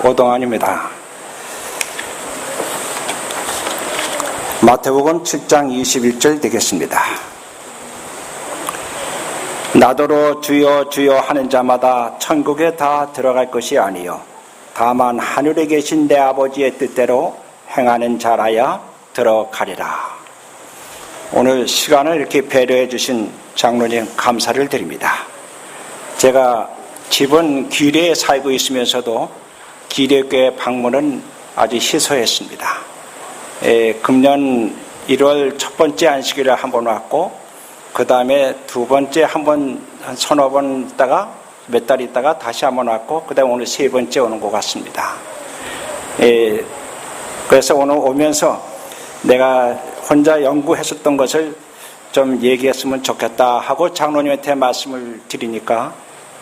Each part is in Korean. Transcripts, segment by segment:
오동환입니다. 마태복음 7장 21절 되겠습니다. 나더러 주여 주여 하는 자마다 천국에 다 들어갈 것이 아니요 다만 하늘에 계신 내 아버지의 뜻대로 행하는 자라야 들어가리라. 오늘 시간을 이렇게 배려해 주신 장로님 감사를 드립니다. 제가 집은 기뢰에 살고 있으면서도 기뢰교회 방문은 아주 희소했습니다. 금년 1월 첫 번째 안식일에 한 번 왔고, 그 다음에 두 번째 한 서너 번 있다가 몇 달 있다가 다시 한 번 왔고, 그 다음에 오늘 세 번째 오는 것 같습니다. 그래서 오늘 오면서 내가 혼자 연구했었던 것을 좀 얘기했으면 좋겠다 하고 장로님한테 말씀을 드리니까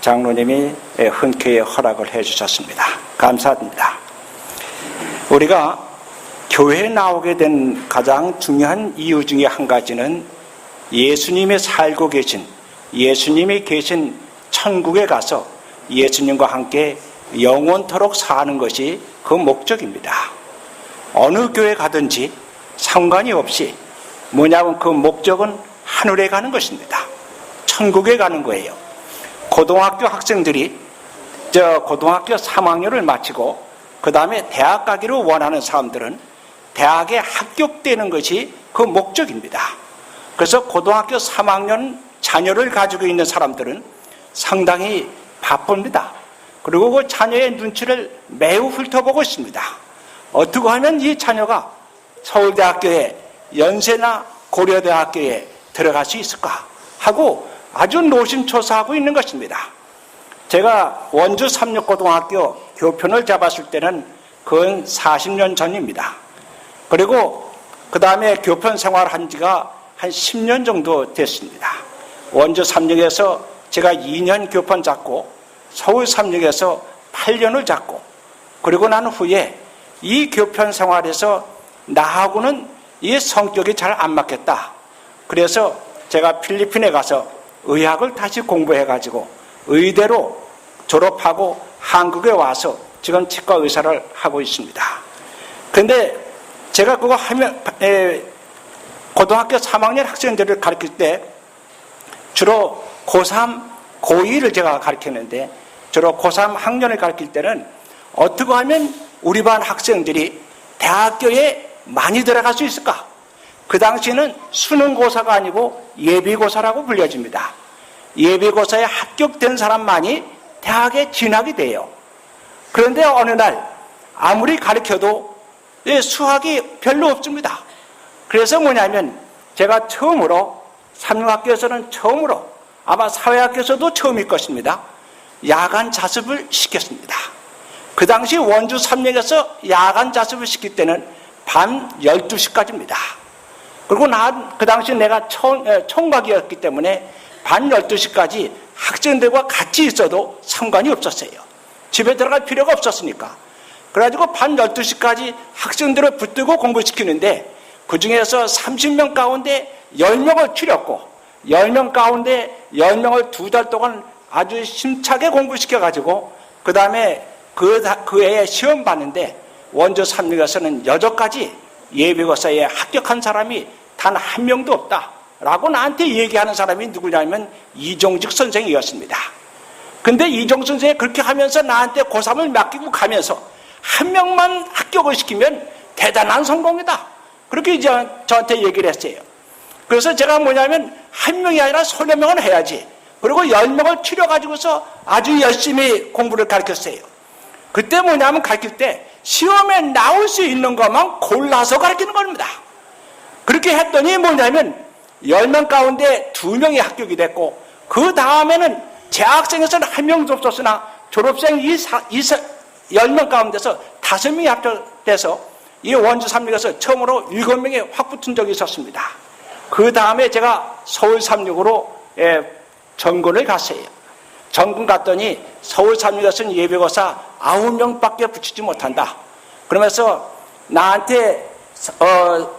장로님이 흔쾌히 허락을 해 주셨습니다. 감사합니다. 우리가 교회에 나오게 된 가장 중요한 이유 중에 한 가지는 예수님이 살고 계신, 예수님이 계신 천국에 가서 예수님과 함께 영원토록 사는 것이 그 목적입니다. 어느 교회 가든지 상관이 없이 뭐냐면 그 목적은 하늘에 가는 것입니다. 천국에 가는 거예요. 고등학교 학생들이 고등학교 3학년을 마치고 그 다음에 대학 가기를 원하는 사람들은 대학에 합격되는 것이 그 목적입니다. 그래서 고등학교 3학년 자녀를 가지고 있는 사람들은 상당히 바쁩니다. 그리고 그 자녀의 눈치를 매우 훑어보고 있습니다. 어떻게 하면 이 자녀가 서울대학교에 연세나 고려대학교에 들어갈 수 있을까 하고 아주 노심초사하고 있는 것입니다. 제가 원주 삼육고등학교 교편을 잡았을 때는 그건 40년 전입니다. 그리고 그 다음에 교편 생활한 지가 한 10년 정도 됐습니다. 원주 삼육에서 제가 2년 교편 잡고 서울 삼육에서 8년을 잡고, 그리고 난 후에 이 교편 생활에서 나하고는 이 성격이 잘 안 맞겠다. 그래서 제가 필리핀에 가서 의학을 다시 공부해가지고 의대로 졸업하고 한국에 와서 지금 치과 의사를 하고 있습니다. 그런데 제가 그거 하면 고등학교 3학년 학생들을 가르칠 때 주로 고3, 고2를 제가 가르쳤는데 주로 고3 학년을 가르칠 때는 어떻게 하면 우리 반 학생들이 대학교에 많이 들어갈 수 있을까? 그 당시에는 수능고사가 아니고 예비고사라고 불려집니다. 예비고사에 합격된 사람만이 대학에 진학이 돼요. 그런데 어느 날 아무리 가르쳐도 수학이 별로 없습니다. 그래서 뭐냐면 제가 처음으로 삼육학교에서는 처음으로, 아마 사회학교에서도 처음일 것입니다, 야간 자습을 시켰습니다. 그 당시 원주 삼육에서 야간 자습을 시킬 때는 밤 12시까지입니다. 그리고 그 당시 내가 총각이었기 때문에 밤 12시까지 학생들과 같이 있어도 상관이 없었어요. 집에 들어갈 필요가 없었으니까. 그래가지고 밤 12시까지 학생들을 붙들고 공부시키는데 그 중에서 30명 가운데 10명을 추렸고 10명 가운데 10명을 2달 동안 아주 힘차게 공부시켜가지고 그 다음에 그 해에 시험 봤는데 원주 삼육에서는 여전까지 예비고사에 합격한 사람이 단 한 명도 없다라고 나한테 얘기하는 사람이 누구냐면 이종직 선생이었습니다. 근데 이종직 선생이 그렇게 하면서 나한테 고3을 맡기고 가면서 한 명만 합격을 시키면 대단한 성공이다, 그렇게 이제 저한테 얘기를 했어요. 그래서 제가 뭐냐면 한 명이 아니라 서너 명은 해야지, 그리고 10명을 추려가지고서 아주 열심히 공부를 가르쳤어요. 그때 뭐냐면 가르칠 때 시험에 나올 수 있는 것만 골라서 가르치는 겁니다. 그렇게 했더니 뭐냐면 10명 가운데 2명이 합격이 됐고, 그 다음에는 재학생에서는 한 명도 없었으나 졸업생 10명 가운데서 5명이 합격돼서 이 원주 삼육에서 처음으로 7명이 확 붙은 적이 있었습니다. 그 다음에 제가 서울 삼육으로 전군을 갔어요. 전군 갔더니 서울 삼육에서는 예비고사 9명밖에 붙이지 못한다. 그러면서 나한테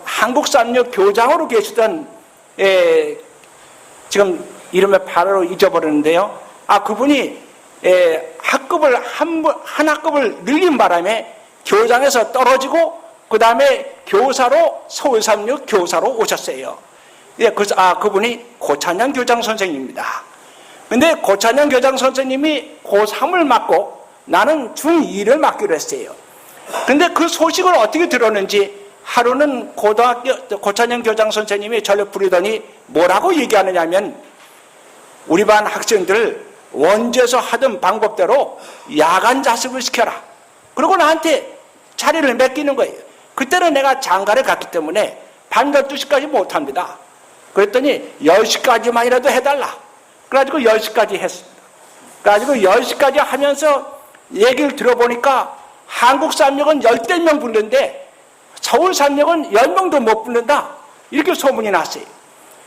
한국 삼육 교장으로 계시던 지금 이름을 바로 잊어버렸는데요. 그분이 학급을 한 학급을 늘린 바람에 교장에서 떨어지고 그 다음에 교사로 서울 36 교사로 오셨어요. 그분이 고찬양 교장 선생님입니다. 근데 고찬양 교장 선생님이 고3을 맡고 나는 중2를 맡기로 했어요. 근데 그 소식을 어떻게 들었는지 하루는 고찬양 교장 선생님이 저를 부르더니 뭐라고 얘기하느냐면 우리 반 학생들을 원주에서 하던 방법대로 야간 자습을 시켜라. 그리고 나한테 자리를 맡기는 거예요. 그때는 내가 장가를 갔기 때문에 밤 12시까지 못합니다. 그랬더니 10시까지만이라도 해달라. 그래가지고 10시까지 했습니다. 그래가지고 10시까지 하면서 얘기를 들어보니까 한국 삼역은 10대 명 붙는데 서울 삼역은 10명도 못 붙는다. 이렇게 소문이 났어요.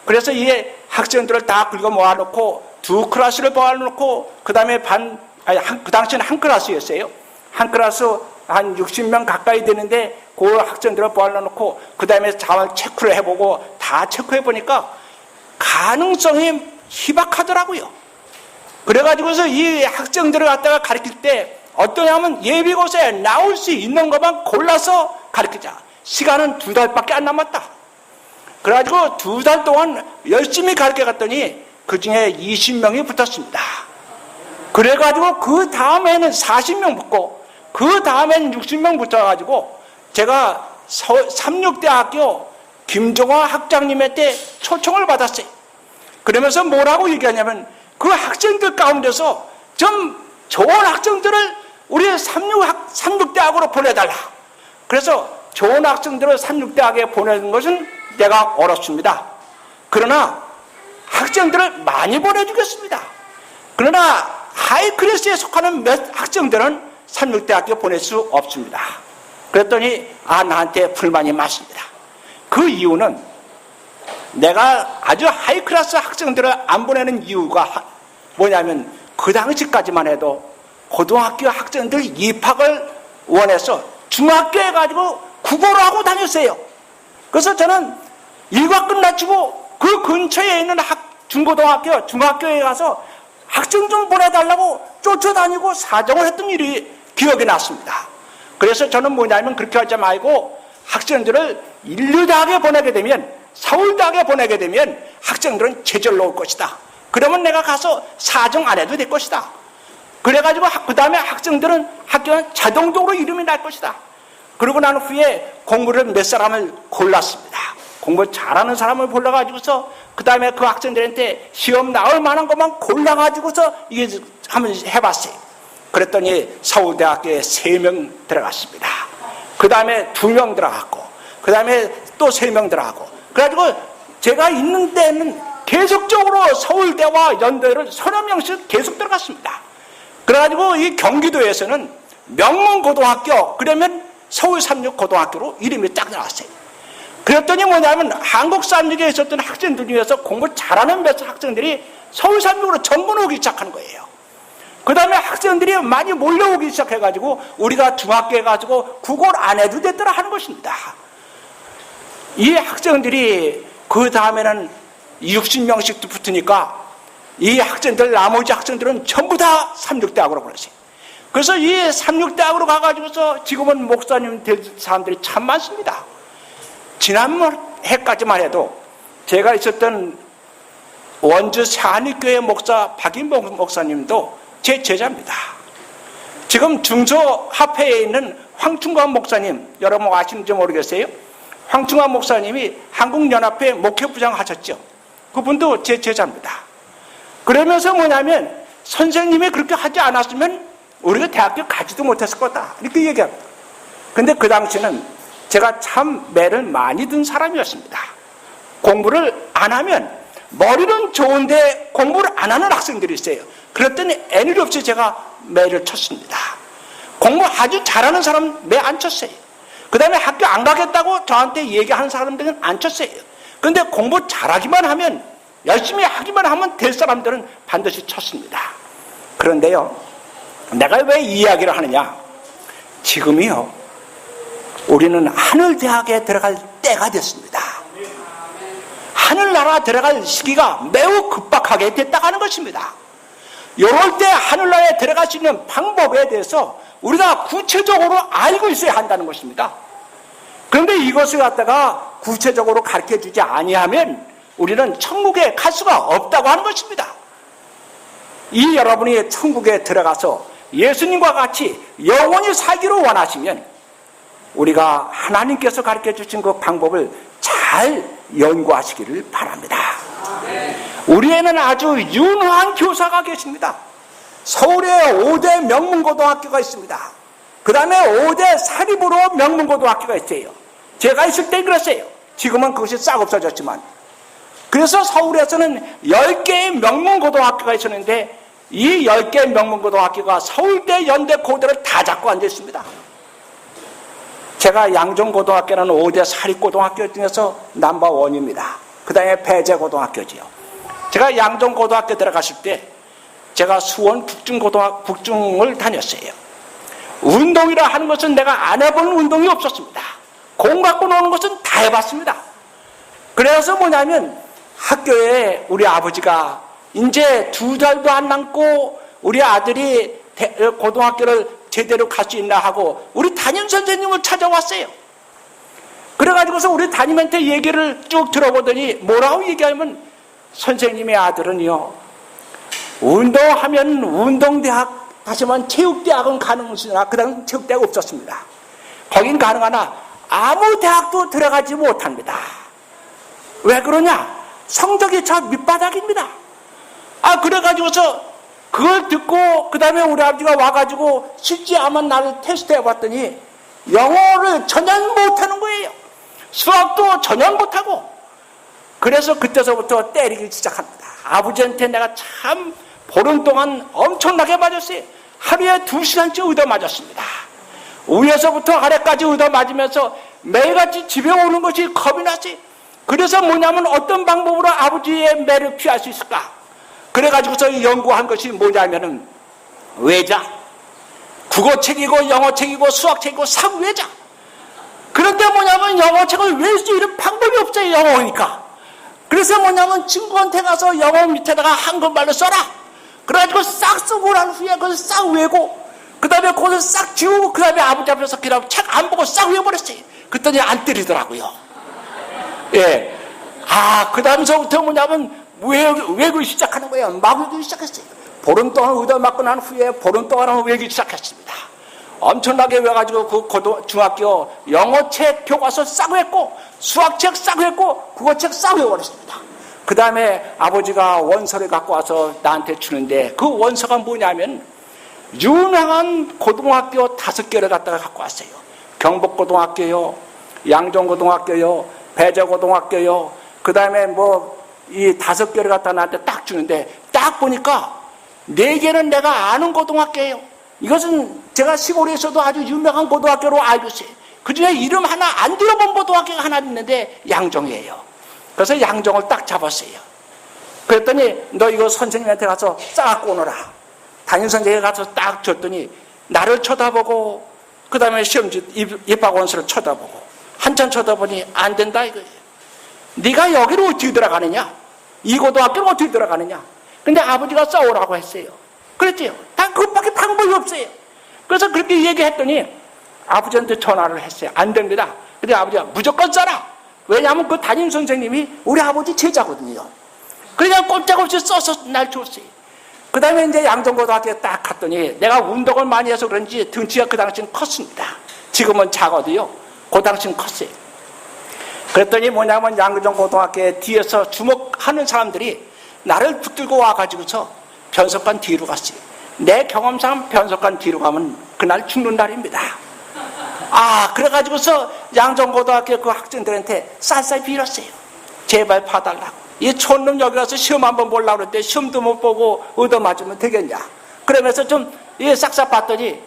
그래서 이 학생들을 다 긁어 모아놓고 두 클래스를 모아놓고 그 다음에 그 당시에는 한 클래스였어요. 한 클래스 한 60명 가까이 되는데 그 학생들을 모아놓고 그 다음에 자원 체크를 해보고 다 체크해보니까 가능성이 희박하더라고요. 그래가지고서 이 학생들을 갖다가 가르칠 때 어떠냐면 예비고사에 나올 수 있는 것만 골라서 가르치자. 시간은 2달밖에 안 남았다. 그래가지고 2달 동안 열심히 가르쳐 갔더니 그 중에 20명이 붙었습니다. 그래가지고 그 다음에는 40명 붙고 그 다음에는 60명 붙어가지고 제가 36대학교 김종화 학장님한테 초청을 받았어요. 그러면서 뭐라고 얘기하냐면 그 학생들 가운데서 좀 좋은 학생들을 우리 36대학으로 보내달라. 그래서 좋은 학생들을 36대학에 보내는 것은 내가 어렵습니다. 그러나 학생들을 많이 보내주겠습니다. 그러나 하이 클래스에 속하는 몇 학생들은 36대학교 보낼 수 없습니다. 그랬더니 나한테 불만이 많습니다. 그 이유는 내가 아주 하이 클래스 학생들을 안 보내는 이유가 뭐냐면 그 당시까지만 해도 고등학교 학생들 입학을 원해서 중학교에 가지고 국어를 하고 다녔어요. 그래서 저는 일과 끝마치고 그 근처에 있는 중고등학교, 중학교에 가서 학생 좀 보내달라고 쫓아다니고 사정을 했던 일이 기억이 났습니다. 그래서 저는 뭐냐면 그렇게 하지 말고 학생들을 인류대학에 보내게 되면 서울대학에 보내게 되면 학생들은 제절로 올 것이다. 그러면 내가 가서 사정 안 해도 될 것이다. 그래가지고 그 다음에 학생들은 학교는 자동적으로 이름이 날 것이다. 그러고 난 후에 공부를 몇 사람을 골랐습니다. 공부 잘하는 사람을 골라가지고서 그 다음에 그 학생들한테 시험 나올 만한 것만 골라가지고서 이게 한번 해봤어요. 그랬더니 서울대학교에 3명 들어갔습니다. 그 다음에 2명 들어갔고 그 다음에 또 3명 들어가고 그래가지고 제가 있는 데는 계속적으로 서울대와 연대를 서너 명씩 계속 들어갔습니다. 그래가지고 이 경기도에서는 명문고등학교 그러면 서울 36고등학교로 이름이 딱 나왔어요. 그랬더니 뭐냐면 한국 36에 있었던 학생들 중에서 공부 잘하는 몇 학생들이 서울 36으로 전부 오기 시작하는 거예요. 그 다음에 학생들이 많이 몰려오기 시작해가지고 우리가 중학교에 가지고 국어를 안 해도 됐더라 하는 것입니다. 이 학생들이 그 다음에는 60명씩 붙으니까 이 학생들 나머지 학생들은 전부 다 36대학으로 보냈어요. 그래서 이 36대학으로 가가지고서 지금은 목사님 될 사람들이 참 많습니다. 지난 해까지만 해도 제가 있었던 원주 새하늘교회 목사 박인봉 목사님도 제 제자입니다. 지금 중소합회에 있는 황충관 목사님 여러분 아시는지 모르겠어요. 황충관 목사님이 한국연합회 목회부장 하셨죠. 그분도 제 제자입니다. 그러면서 뭐냐면 선생님이 그렇게 하지 않았으면 우리가 대학교 가지도 못했을 거다 이렇게 얘기합니다. 근데 그 당시는 제가 참 매를 많이 든 사람이었습니다. 공부를 안 하면 머리는 좋은데 공부를 안 하는 학생들이 있어요. 그랬더니 애누리 없이 제가 매를 쳤습니다. 공부 아주 잘하는 사람은 매 안 쳤어요. 그 다음에 학교 안 가겠다고 저한테 얘기하는 사람들은 안 쳤어요. 그런데 공부 잘하기만 하면 열심히 하기만 하면 될 사람들은 반드시 쳤습니다. 그런데요, 내가 왜 이 이야기를 하느냐? 지금이요, 우리는 하늘대학에 들어갈 때가 됐습니다. 하늘나라 들어갈 시기가 매우 급박하게 됐다고 하는 것입니다. 이럴 때 하늘나라에 들어갈 수 있는 방법에 대해서 우리가 구체적으로 알고 있어야 한다는 것입니다. 그런데 이것을 갖다가 구체적으로 가르쳐주지 아니하면 우리는 천국에 갈 수가 없다고 하는 것입니다. 이 여러분이 천국에 들어가서 예수님과 같이 영원히 살기를 원하시면 우리가 하나님께서 가르쳐주신 그 방법을 잘 연구하시기를 바랍니다. 우리에는 아주 유능한 교사가 계십니다. 서울에 5대 명문고등학교가 있습니다. 그 다음에 5대 사립으로 명문고등학교가 있어요. 제가 있을 때 그랬어요. 지금은 그것이 싹 없어졌지만. 그래서 서울에서는 10개의 명문고등학교가 있었는데 이 10개의 명문고등학교가 서울대, 연대, 고대를 다 잡고 앉아있습니다. 제가 양정고등학교는 5대 사립고등학교 중에서 넘버1입니다. 그 다음에 배재고등학교지요. 제가 양정고등학교 들어갔을 때 제가 수원 북중을 다녔어요. 운동이라 하는 것은 내가 안 해본 운동이 없었습니다. 공 갖고 노는 것은 다 해봤습니다. 그래서 뭐냐면 학교에 우리 아버지가 이제 2달도 안 남고 우리 아들이 고등학교를 제대로 갈 수 있나 하고 우리 담임 선생님을 찾아왔어요. 그래가지고서 우리 담임한테 얘기를 쭉 들어보더니 뭐라고 얘기하면 선생님의 아들은요, 운동하면 운동대학 하지만 체육대학은 가능하시나 그 당시 체육대학 없었습니다. 거긴 가능하나 아무 대학도 들어가지 못합니다. 왜 그러냐? 성적이 저 밑바닥입니다. 그래가지고서 그걸 듣고 그 다음에 우리 아버지가 와가지고 실제 한번 나를 테스트 해봤더니 영어를 전혀 못하는 거예요. 수학도 전혀 못하고. 그래서 그때서부터 때리기 시작합니다. 아버지한테 내가 참 보름 동안 엄청나게 맞았어요. 하루에 2시간씩 얻어 맞았습니다. 위에서부터 아래까지 얻어 맞으면서 매일같이 집에 오는 것이 겁이 났어요. 그래서 뭐냐면 어떤 방법으로 아버지의 매를 피할 수 있을까? 그래가지고서 연구한 것이 뭐냐면은 외자, 국어책이고 영어책이고 수학책이고 사후외자. 그런데 뭐냐면 영어책을 외울 수 있는 방법이 없어요. 영어니까. 그래서 뭐냐면 친구한테 가서 영어 밑에다가 한국말로 써라. 그래가지고 싹 쓰고 난 후에 그걸 싹 외고 그 다음에 그걸 싹 지우고 그 다음에 아버지 앞에서 그냥 책 안 보고 싹 외워버렸어요. 그랬더니 안 때리더라고요. 예. 그 다음서부터 뭐냐면 외우기 시작하는 거예요. 막 외우기 시작했어요. 보름 동안 얻어맞고 난 후에 보름 동안은 외우기 시작했습니다. 엄청나게 외워가지고 그 중학교 영어책 교과서 싹 외웠고 수학책 싹 외웠고 국어책 싹 외워버렸습니다. 그 다음에 아버지가 원서를 갖고 와서 나한테 주는데 그 원서가 뭐냐면 유명한 고등학교 5개를 갖다가 갖고 왔어요. 경복고등학교요, 양정고등학교요, 배재고등학교요. 그 다음에 이 5개를 갖다 나한테 딱 주는데 딱 보니까 4개는 내가 아는 고등학교예요. 이것은 제가 시골에서도 아주 유명한 고등학교로 알고 있어요. 그 중에 이름 하나 안 들어본 고등학교가 하나 있는데 양정이에요. 그래서 양정을 딱 잡았어요. 그랬더니 너 이거 선생님한테 가서 싸갖고 오너라. 담임 선생님이 가서 딱 줬더니 나를 쳐다보고 그 다음에 시험지 입학 원서를 쳐다보고 한참 쳐다보니 안 된다 이거예요. 네가 여기로 어떻게 들어가느냐? 이 고등학교로 어떻게 들어가느냐? 근데 아버지가 싸우라고 했어요. 그랬지요. 다 그것밖에 방법이 없어요. 그래서 그렇게 얘기했더니 아버지한테 전화를 했어요. 안 됩니다. 근데 아버지가 무조건 써라. 왜냐하면 그 담임 선생님이 우리 아버지 제자거든요. 그냥 꼼짝없이 써서 날 줬어요. 그 다음에 이제 양정고등학교에 딱 갔더니 내가 운동을 많이 해서 그런지 등치가 그 당시는 컸습니다. 지금은 작아도요. 그 당시는 컸어요. 그랬더니 뭐냐면 양정고등학교에 뒤에서 주목하는 사람들이 나를 붙들고 와가지고서 변석관 뒤로 갔어요. 내 경험상 변석관 뒤로 가면 그날 죽는 날입니다. 그래가지고서 양정고등학교 그 학생들한테 쌀쌀 빌었어요. 제발 봐달라고. 이 촌놈 여기 가서 시험 한번 보려고 그랬는데 시험도 못 보고 얻어맞으면 되겠냐. 그러면서 좀 싹싹 봤더니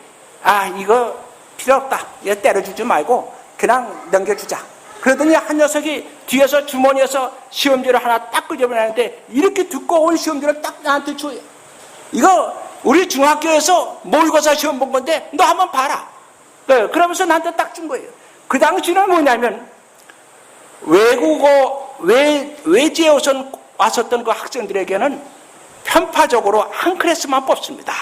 이거 필요 없다. 얘 때려주지 말고 그냥 넘겨주자. 그러더니 한 녀석이 뒤에서 주머니에서 시험지를 하나 딱 끄집어내는데 이렇게 두꺼운 시험지를 딱 나한테 줘요. 이거 우리 중학교에서 모의고사 시험 본 건데 너 한번 봐라. 그러면서 나한테 딱 준 거예요. 그 당시는 뭐냐면 외지에 왔었던 그 학생들에게는 편파적으로 한 클래스만 뽑습니다.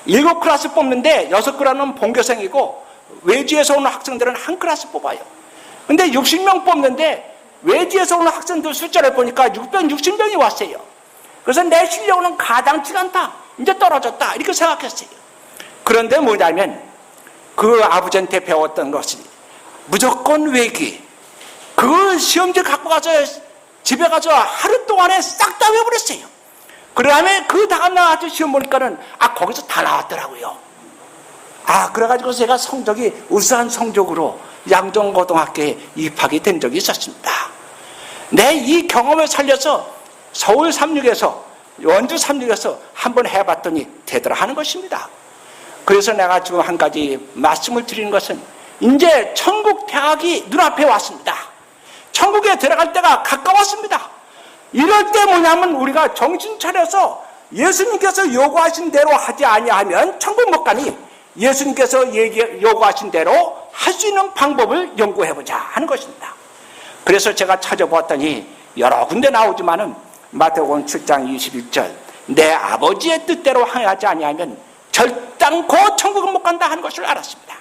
7클래스 뽑는데 6클래스는 본교생이고 외지에서 오는 학생들은 한 클래스 뽑아요. 근데 60명 뽑는데 외지에서 오는 학생들 숫자를 보니까 660명이 왔어요. 그래서 내 실력은 가당치가 않다. 이제 떨어졌다. 이렇게 생각했어요. 그런데 뭐냐면 그 아버지한테 배웠던 것이 무조건 외기. 그 시험지 갖고 가서 집에 가서 하루 동안에 싹 다 외워버렸어요. 그 다음에 그 다음날 아주 시험 보니까는 거기서 다 나왔더라고요. 그래가지고 제가 성적이 우수한 성적으로 양정고등학교에 입학이 된 적이 있었습니다. 내 이 경험을 살려서 서울 36에서 원주 36에서 한번 해봤더니 되더라 하는 것입니다. 그래서 내가 지금 한 가지 말씀을 드리는 것은 이제 천국 대학이 눈앞에 왔습니다. 천국에 들어갈 때가 가까웠습니다. 이럴 때 뭐냐면 우리가 정신 차려서 예수님께서 요구하신 대로 하지 아니하면 천국 못 가니 예수님께서 요구하신 대로 할 수 있는 방법을 연구해보자 하는 것입니다. 그래서 제가 찾아보았더니 여러 군데 나오지만은 마태복음 7장 21절 내 아버지의 뜻대로 행하지 아니하면 결단코 천국은 못 간다 하는 것을 알았습니다.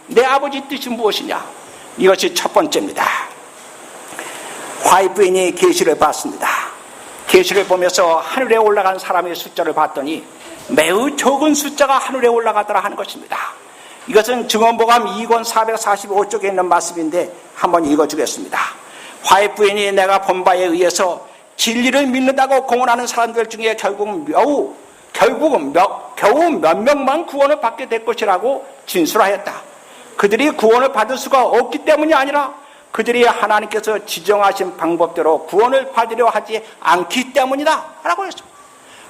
내 아버지 뜻이 무엇이냐? 이것이 첫 번째입니다. 화이트인이 계시를 봤습니다. 계시를 보면서 하늘에 올라간 사람의 숫자를 봤더니 매우 적은 숫자가 하늘에 올라가더라 하는 것입니다. 이것은 증언보감 2권 445쪽에 있는 말씀인데 한번 읽어주겠습니다. 화이트인이 내가 본 바에 의해서 진리를 믿는다고 공언하는 사람들 중에 겨우 몇 명만 구원을 받게 될 것이라고 진술하였다. 그들이 구원을 받을 수가 없기 때문이 아니라 그들이 하나님께서 지정하신 방법대로 구원을 받으려 하지 않기 때문이다 라고 했습니다.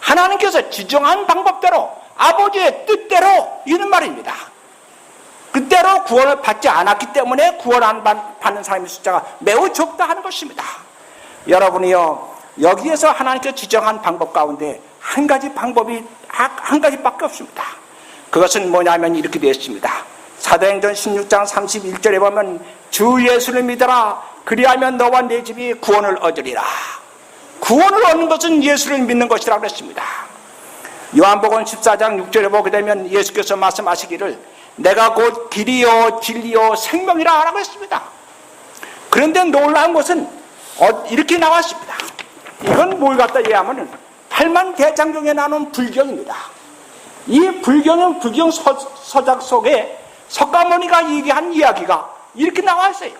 하나님께서 지정한 방법대로 아버지의 뜻대로 이런 말입니다. 그때로 구원을 받지 않았기 때문에 구원 안 받는 사람의 숫자가 매우 적다 하는 것입니다. 여러분이요, 여기에서 하나님께서 지정한 방법 가운데 한 가지밖에 없습니다. 그것은 뭐냐면 이렇게 되어 있습니다. 사도행전 16장 31절에 보면 주 예수를 믿어라. 그리하면 너와 내 집이 구원을 얻으리라. 구원을 얻는 것은 예수를 믿는 것이라고 그랬습니다. 요한복음 14장 6절에 보게 되면 예수께서 말씀하시기를 내가 곧 길이요 진리요 생명이라 라고 했습니다. 그런데 놀라운 것은 이렇게 나왔습니다. 이건 뭘 갖다 얘기하면 팔만대장경에 나오는 불경입니다. 이 불경은 불경 서작 속에 석가모니가 얘기한 이야기가 이렇게 나와 있어요.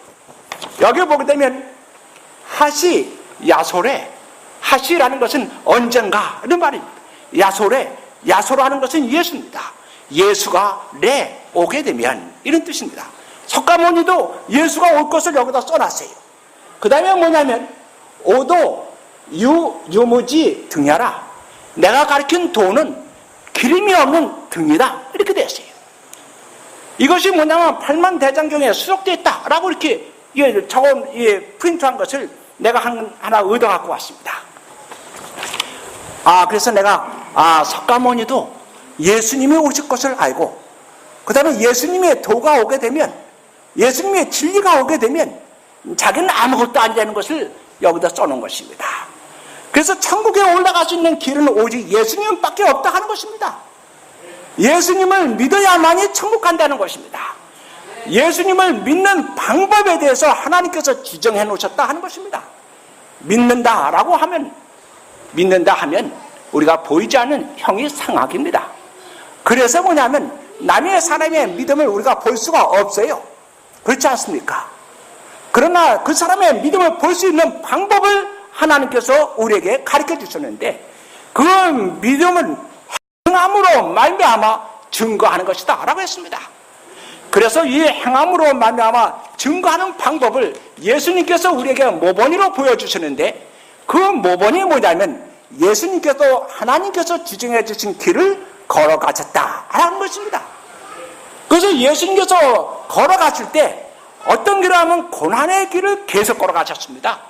여기 보게 되면 하시 야솔에 하시라는 것은 언젠가는 말입니다. 야소라는 것은 예수입니다. 예수가 오게 되면 이런 뜻입니다. 석가모니도 예수가 올 것을 여기다 써놨어요. 그 다음에 뭐냐면 오도 유무지 등야라. 내가 가르친 도는 기름이 없는 등이다. 이렇게 되어 있어요. 이것이 뭐냐면 팔만대장경에 수록되어 있다라고 이렇게 프린트한 것을 내가 하나 얻어 갖고 왔습니다. 그래서 내가 석가모니도 예수님이 오실 것을 알고 그 다음에 예수님의 도가 오게 되면 예수님의 진리가 오게 되면 자기는 아무것도 아니라는 것을 여기다 써놓은 것입니다. 그래서 천국에 올라갈 수 있는 길은 오직 예수님밖에 없다 하는 것입니다. 예수님을 믿어야만이 천국 간다는 것입니다. 예수님을 믿는 방법에 대해서 하나님께서 지정해 놓으셨다 하는 것입니다. 믿는다 하면 우리가 보이지 않는 형이 상악입니다. 그래서 뭐냐면 남의 사람의 믿음을 우리가 볼 수가 없어요. 그렇지 않습니까? 그러나 그 사람의 믿음을 볼 수 있는 방법을 하나님께서 우리에게 가르쳐 주셨는데 그 믿음은 행함으로 말미암아 증거하는 것이다 라고 했습니다. 그래서 이 행함으로 말미암아 증거하는 방법을 예수님께서 우리에게 모본이로 보여주시는데 그 모본이 뭐냐면 예수님께서 하나님께서 지정해 주신 길을 걸어가셨다라는 것입니다. 그래서 예수님께서 걸어가실 때 어떤 길을 하면 고난의 길을 계속 걸어가셨습니다.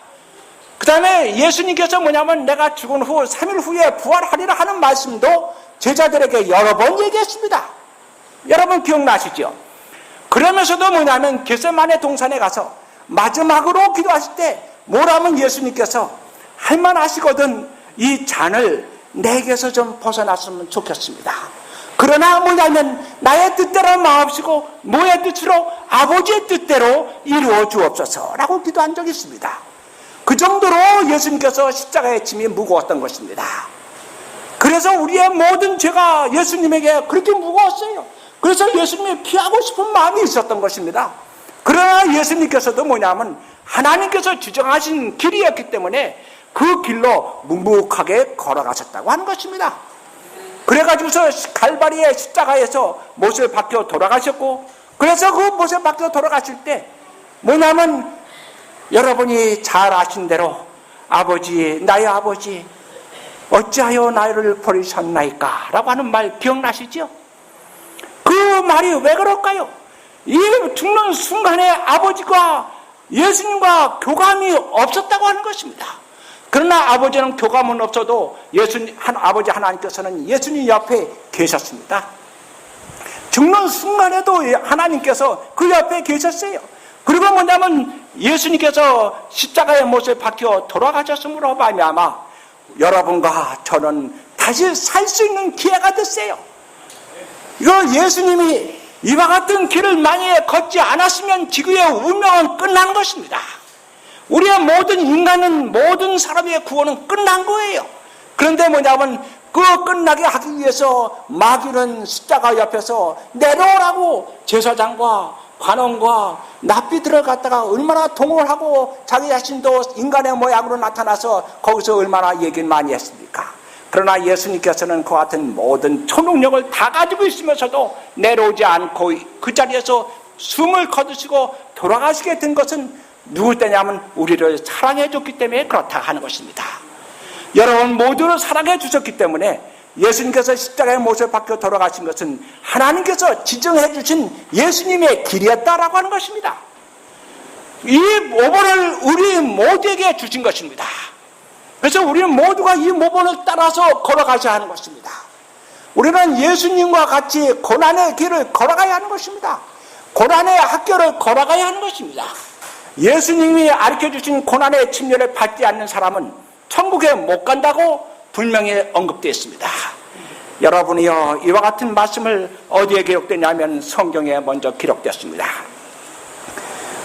그 다음에 예수님께서 뭐냐면 내가 죽은 후 3일 후에 부활하리라 하는 말씀도 제자들에게 여러 번 얘기했습니다. 여러분 기억나시죠? 그러면서도 뭐냐면 겟세마네 동산에 가서 마지막으로 기도하실 때 뭐라면 예수님께서 할만하시거든 이 잔을 내게서 좀 벗어났으면 좋겠습니다. 그러나 뭐냐면 나의 뜻대로 마옵시고 모의 뜻으로 아버지의 뜻대로 이루어 주옵소서라고 기도한 적이 있습니다. 그 정도로 예수님께서 십자가의 짐이 무거웠던 것입니다. 그래서 우리의 모든 죄가 예수님에게 그렇게 무거웠어요. 그래서 예수님이 피하고 싶은 마음이 있었던 것입니다. 그러나 예수님께서도 뭐냐면 하나님께서 주정하신 길이었기 때문에 그 길로 묵묵하게 걸어가셨다고 하는 것입니다. 그래가지고서 갈바리의 십자가에서 못을 박혀 돌아가셨고, 그래서 그 못을 박혀 돌아가실 때 뭐냐면 여러분이 잘 아신 대로 아버지, 나의 아버지 어찌하여 나를 버리셨나이까 라고 하는 말 기억나시죠? 그 말이 왜 그럴까요? 이 죽는 순간에 아버지가 예수님과 교감이 없었다고 하는 것입니다. 그러나 아버지는 교감은 없어도 아버지 하나님께서는 예수님 옆에 계셨습니다. 죽는 순간에도 하나님께서 그 옆에 계셨어요. 그리고 뭐냐면 예수님께서 십자가의 못에 박혀 돌아가셨으므로 말미암아 여러분과 저는 다시 살 수 있는 기회가 됐어요. 이거 예수님이 이와 같은 길을 만약에 걷지 않았으면 지구의 운명은 끝난 것입니다. 우리의 모든 인간은, 모든 사람의 구원은 끝난 거예요. 그런데 뭐냐면 그 끝나게 하기 위해서 마귀는 십자가 옆에서 내려오라고 제사장과 관원과 납비 들어갔다가 얼마나 동원을 하고 자기 자신도 인간의 모양으로 나타나서 거기서 얼마나 얘기를 많이 했습니까? 그러나 예수님께서는 그 같은 모든 초능력을 다 가지고 있으면서도 내려오지 않고 그 자리에서 숨을 거두시고 돌아가시게 된 것은 누구 때냐면 우리를 사랑해 줬기 때문에 그렇다 하는 것입니다. 여러분 모두를 사랑해 주셨기 때문에 예수님께서 십자가의 못을 박혀 돌아가신 것은 하나님께서 지정해 주신 예수님의 길이었다라고 하는 것입니다. 이 모본을 우리 모두에게 주신 것입니다. 그래서 우리는 모두가 이 모본을 따라서 걸어가셔야 하는 것입니다. 우리는 예수님과 같이 고난의 길을 걸어가야 하는 것입니다. 고난의 학교를 걸어가야 하는 것입니다. 예수님이 가르쳐주신 고난의 침례를 받지 않는 사람은 천국에 못 간다고 분명히 언급되어 있습니다. 여러분이요, 이와 같은 말씀을 어디에 기록되냐면 성경에 먼저 기록되었습니다.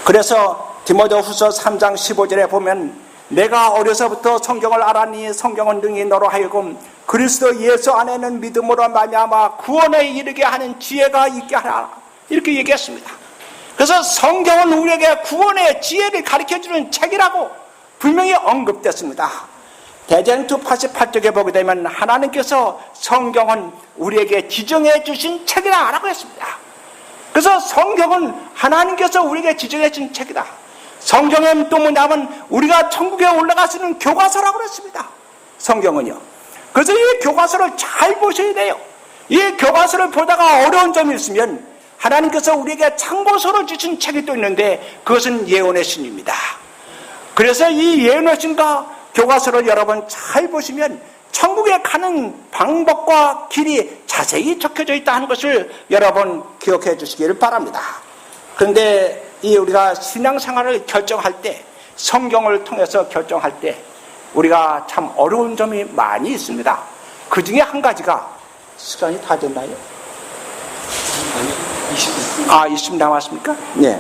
그래서 디모데후서 3장 15절에 보면 내가 어려서부터 성경을 알았니 성경은 능히 너로 하여금 그리스도 예수 안에는 믿음으로 말미암아 구원에 이르게 하는 지혜가 있게 하라 이렇게 얘기했습니다. 그래서 성경은 우리에게 구원의 지혜를 가르쳐주는 책이라고 분명히 언급됐습니다. 대전투 88쪽에 보게 되면 하나님께서 성경은 우리에게 지정해 주신 책이라고 했습니다. 그래서 성경은 하나님께서 우리에게 지정해 주신 책이다. 성경은 또 뭐냐면 우리가 천국에 올라갈 수 있는 교과서라고 했습니다. 성경은요. 그래서 이 교과서를 잘 보셔야 돼요. 이 교과서를 보다가 어려운 점이 있으면 하나님께서 우리에게 참고서를 주신 책이 또 있는데 그것은 예언의 신입니다. 그래서 이 예언의 신과 교과서를 여러분 잘 보시면 천국에 가는 방법과 길이 자세히 적혀져 있다 하는 것을 여러분 기억해 주시기를 바랍니다. 그런데 이 우리가 신앙생활을 결정할 때 성경을 통해서 결정할 때 우리가 참 어려운 점이 많이 있습니다. 그 중에 한 가지가 시간이 다 됐나요? 아니, 20분 남았습니까? 네.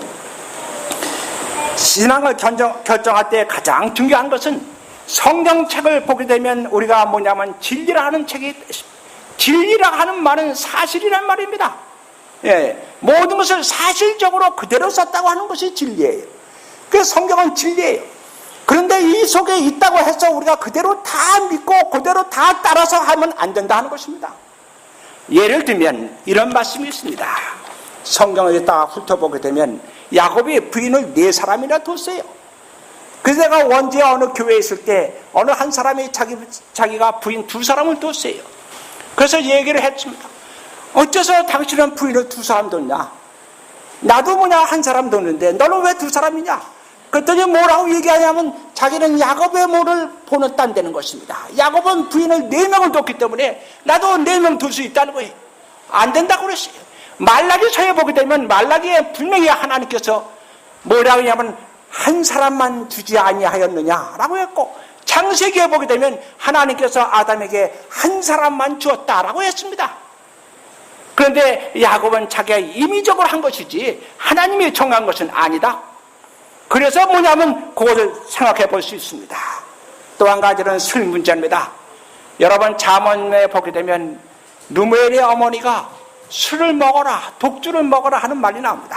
신앙을 결정할 때 가장 중요한 것은 성경책을 보게 되면 우리가 뭐냐면 진리라 하는 책이, 진리라 하는 말은 사실이란 말입니다. 예, 모든 것을 사실적으로 그대로 썼다고 하는 것이 진리예요. 그래서 성경은 진리예요. 그런데 이 속에 있다고 해서 우리가 그대로 다 믿고 그대로 다 따라서 하면 안 된다 하는 것입니다. 예를 들면 이런 말씀이 있습니다. 성경을 딱 훑어보게 되면 야곱이 부인을 4사람이나 뒀어요. 그래서 내가 원주에 어느 교회에 있을 때 어느 한 사람이 자기가 부인 2사람을 뒀어요. 그래서 얘기를 했습니다. 어째서 당신은 부인을 2사람 뒀냐? 나도 뭐냐 한 사람 뒀는데 너는 왜 2사람이냐? 그랬더니 뭐라고 얘기하냐면 자기는 야곱의 모를 보냈다는 것입니다. 야곱은 부인을 4명을 뒀기 때문에 나도 4명 둘 수 있다는 거예요. 안 된다고 그랬어요. 말라기서에 보게 되면 말라기에 분명히 하나님께서 뭐라고 하냐면 한 사람만 두지 아니하였느냐라고 했고 창세기에 보게 되면 하나님께서 아담에게 한 사람만 주었다라고 했습니다. 그런데 야곱은 자기가 임의적으로 한 것이지 하나님이 정한 것은 아니다. 그래서 뭐냐면 그것을 생각해 볼 수 있습니다. 또 한 가지는 술 문제입니다. 여러분 잠언에 보게 되면 누무엘의 어머니가 술을 먹어라, 독주를 먹어라 하는 말이 나옵니다.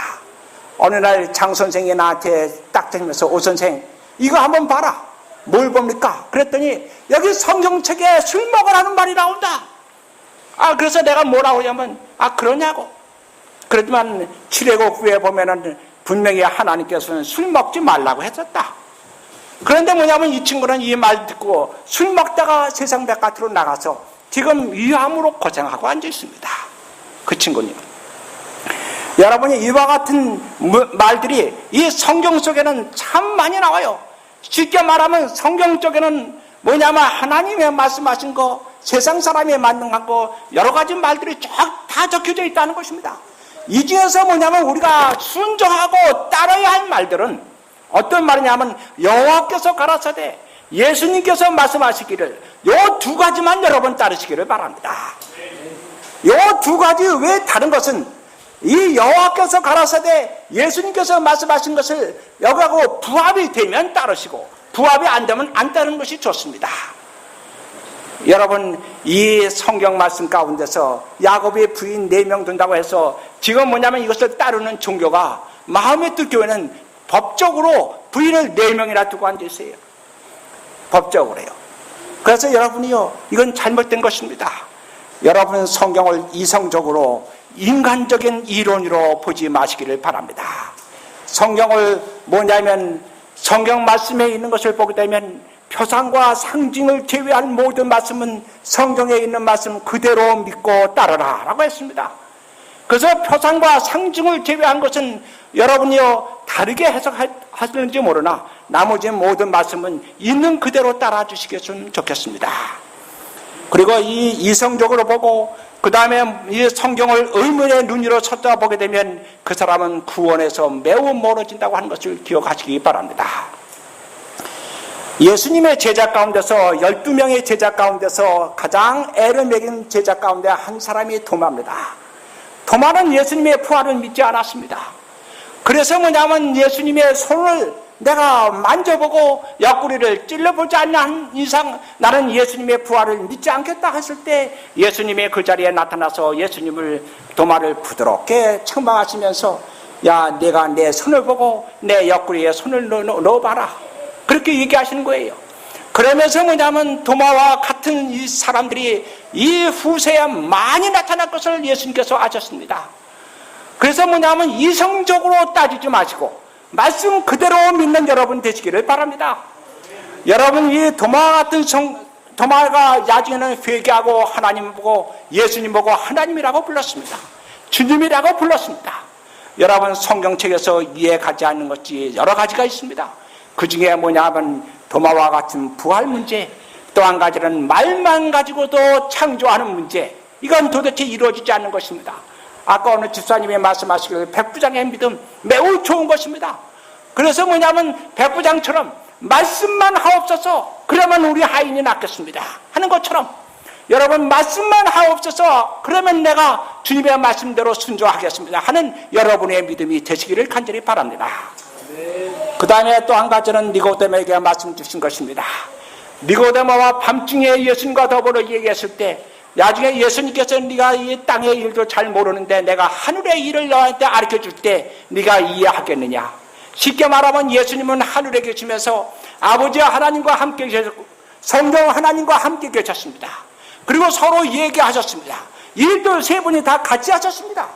어느 날 장 선생이 나한테 딱 대면서 오 선생 이거 한번 봐라. 뭘 봅니까? 그랬더니 여기 성경책에 술 먹으라는 말이 나온다. 그래서 내가 뭐라고 하냐면 그러냐고. 그렇지만 출애굽 후에 보면은 분명히 하나님께서는 술 먹지 말라고 했었다. 그런데 뭐냐면 이 친구는 이 말 듣고 술 먹다가 세상 바깥으로 나가서 지금 위암으로 고생하고 앉아 있습니다. 그 친구는. 여러분이 이와 같은 말들이 이 성경 속에는 참 많이 나와요. 쉽게 말하면 성경 쪽에는 뭐냐면 하나님의 말씀하신 거, 세상 사람이 만능한 거, 여러 가지 말들이 쫙 다 적혀져 있다는 것입니다. 이 중에서 뭐냐면 우리가 순종하고 따라야 할 말들은 어떤 말이냐면 여호와께서 가라사대 예수님께서 말씀하시기를 요 두 가지만 여러분 따르시기를 바랍니다. 요 두 가지 외에 다른 것은 이 여호와께서 가라사대 예수님께서 말씀하신 것을 여기하고 부합이 되면 따르시고 부합이 안 되면 안 따르는 것이 좋습니다. 여러분 이 성경 말씀 가운데서 야곱의 부인 4명 둔다고 해서 지금 뭐냐면 이것을 따르는 종교가 마음에 들 교회는 법적으로 부인을 4명이나 두고 앉아있어요. 법적으로요. 그래서 여러분이요 이건 잘못된 것입니다. 여러분 성경을 이성적으로 인간적인 이론으로 보지 마시기를 바랍니다. 성경을 뭐냐면 성경 말씀에 있는 것을 보게 되면 표상과 상징을 제외한 모든 말씀은 성경에 있는 말씀 그대로 믿고 따르라 라고 했습니다. 그래서 표상과 상징을 제외한 것은 여러분이요 다르게 해석하시는지 모르나 나머지 모든 말씀은 있는 그대로 따라 주시겠으면 좋겠습니다. 그리고 이 이성적으로 보고 그 다음에 이 성경을 의문의 눈으로 쳐다보게 되면 그 사람은 구원에서 매우 멀어진다고 하는 것을 기억하시기 바랍니다. 예수님의 제자 가운데서 12명의 제자 가운데서 가장 애를 먹인 제자 가운데 한 사람이 도마입니다. 도마는 예수님의 부활을 믿지 않았습니다. 그래서 뭐냐면 예수님의 손을 내가 만져보고 옆구리를 찔러보지 않는 이상 나는 예수님의 부활을 믿지 않겠다 했을 때 예수님의 그 자리에 나타나서 예수님을 도마를 부드럽게 청망하시면서 야 내가 내 손을 보고 내 옆구리에 손을 넣어봐라 그렇게 얘기하시는 거예요. 그러면서 뭐냐면 도마와 같은 이 사람들이 이 후세에 많이 나타날 것을 예수님께서 아셨습니다. 그래서 뭐냐면 이성적으로 따지지 마시고 말씀 그대로 믿는 여러분 되시기를 바랍니다. 여러분 이 도마와 같은 도마가 나중에는 회개하고 하나님 보고 예수님 보고 하나님이라고 불렀습니다. 주님이라고 불렀습니다. 여러분 성경책에서 이해가지 않는 것이 여러 가지가 있습니다. 그 중에 뭐냐면 도마와 같은 부활 문제, 또 한 가지는 말만 가지고도 창조하는 문제, 이건 도대체 이루어지지 않는 것입니다. 아까 어느 집사님이 말씀하시길 백부장의 믿음 매우 좋은 것입니다. 그래서 뭐냐면 백부장처럼 말씀만 하옵소서 그러면 우리 하인이 낫겠습니다 하는 것처럼 여러분 말씀만 하옵소서 그러면 내가 주님의 말씀대로 순종하겠습니다 하는 여러분의 믿음이 되시기를 간절히 바랍니다. 그 다음에 또 한 가지는 니고데모에게 말씀 주신 것입니다. 니고데모와 밤중에 예수님과 더불어 얘기했을 때 나중에 예수님께서 네가 이 땅의 일도 잘 모르는데 내가 하늘의 일을 너한테 가르쳐줄 때 네가 이해하겠느냐. 쉽게 말하면 예수님은 하늘에 계시면서 아버지 하나님과 함께 계셨고 성령 하나님과 함께 계셨습니다. 그리고 서로 얘기하셨습니다. 일도 세 분이 다 같이 하셨습니다.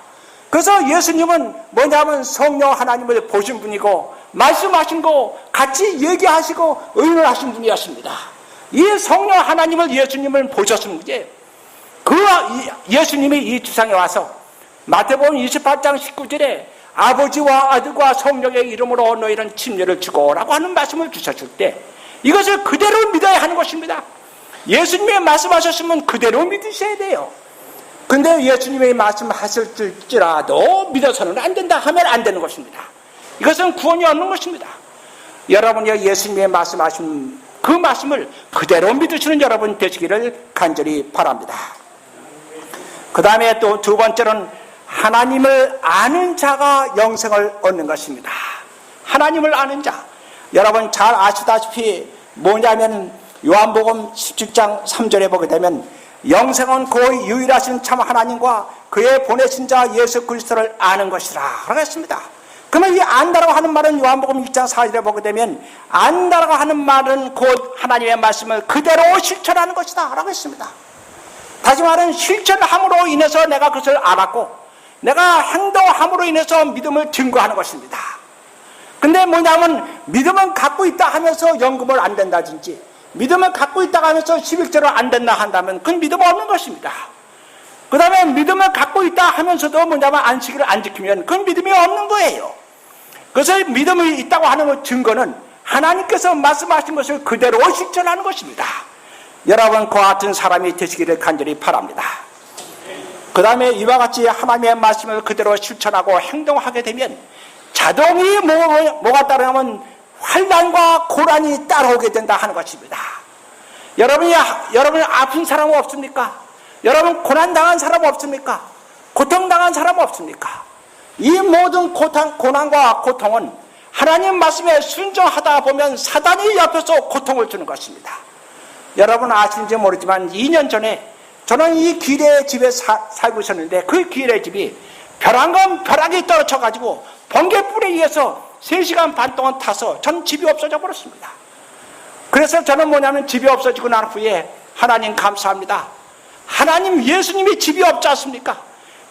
그래서 예수님은 뭐냐면 성령 하나님을 보신 분이고 말씀하신 거 같이 얘기하시고 의논하신 분이었습니다. 이 성령 하나님을 예수님을 보셨은 거예요. 그 예수님이 이 지상에 와서 마태복음 28장 19절에 아버지와 아들과 성령의 이름으로 너희는 침례를 주고 라고 하는 말씀을 주셨을 때 이것을 그대로 믿어야 하는 것입니다. 예수님이 말씀하셨으면 그대로 믿으셔야 돼요. 근데 예수님의 말씀하실지라도 믿어서는 안 된다 하면 안 되는 것입니다. 이것은 구원이 없는 것입니다. 여러분이 예수님의 말씀하신 그 말씀을 그대로 믿으시는 여러분 되시기를 간절히 바랍니다. 그 다음에 또 두 번째는 하나님을 아는 자가 영생을 얻는 것입니다. 하나님을 아는 자. 여러분 잘 아시다시피 뭐냐면 요한복음 17장 3절에 보게 되면 영생은 그 유일하신 참 하나님과 그의 보내신 자 예수 그리스도를 아는 것이라 라고 했습니다. 그러면 이 안다라고 하는 말은 요한복음 1장 4절에 보게 되면 안다라고 하는 말은 곧 하나님의 말씀을 그대로 실천하는 것이다 라고 했습니다. 다시 말하면 실천함으로 인해서 내가 그것을 알았고 내가 행동함으로 인해서 믿음을 증거하는 것입니다. 근데 뭐냐면 믿음은 갖고 있다 하면서 연금을 안 된다든지 믿음을 갖고 있다 하면서 11조를 안 된다 한다면 그건 믿음 없는 것입니다. 그 다음에 믿음을 갖고 있다 하면서도 뭐냐면 안식일을 안 지키면 그건 믿음이 없는 거예요. 그래서 믿음이 있다고 하는 증거는 하나님께서 말씀하신 것을 그대로 실천하는 것입니다. 여러분 그와 같은 사람이 되시기를 간절히 바랍니다. 그 다음에 이와 같이 하나님의 말씀을 그대로 실천하고 행동하게 되면 자동이 뭐가 따르냐면 환난과 고난이 따라오게 된다 하는 것입니다. 여러분이 아픈 사람 없습니까? 여러분 고난당한 사람 없습니까? 고통당한 사람 없습니까? 이 모든 고난과 고통은 하나님 말씀에 순종하다 보면 사단이 옆에서 고통을 주는 것입니다. 여러분 아시는지 모르지만 2년 전에 저는 이 기뢰 집에 살고 있었는데 그 기뢰 집이 벼락이 떨어져가지고 번개불에 의해서 3시간 반 동안 타서 전 집이 없어져 버렸습니다. 그래서 저는 뭐냐면 집이 없어지고 난 후에 하나님 감사합니다. 하나님 예수님이 집이 없지 않습니까?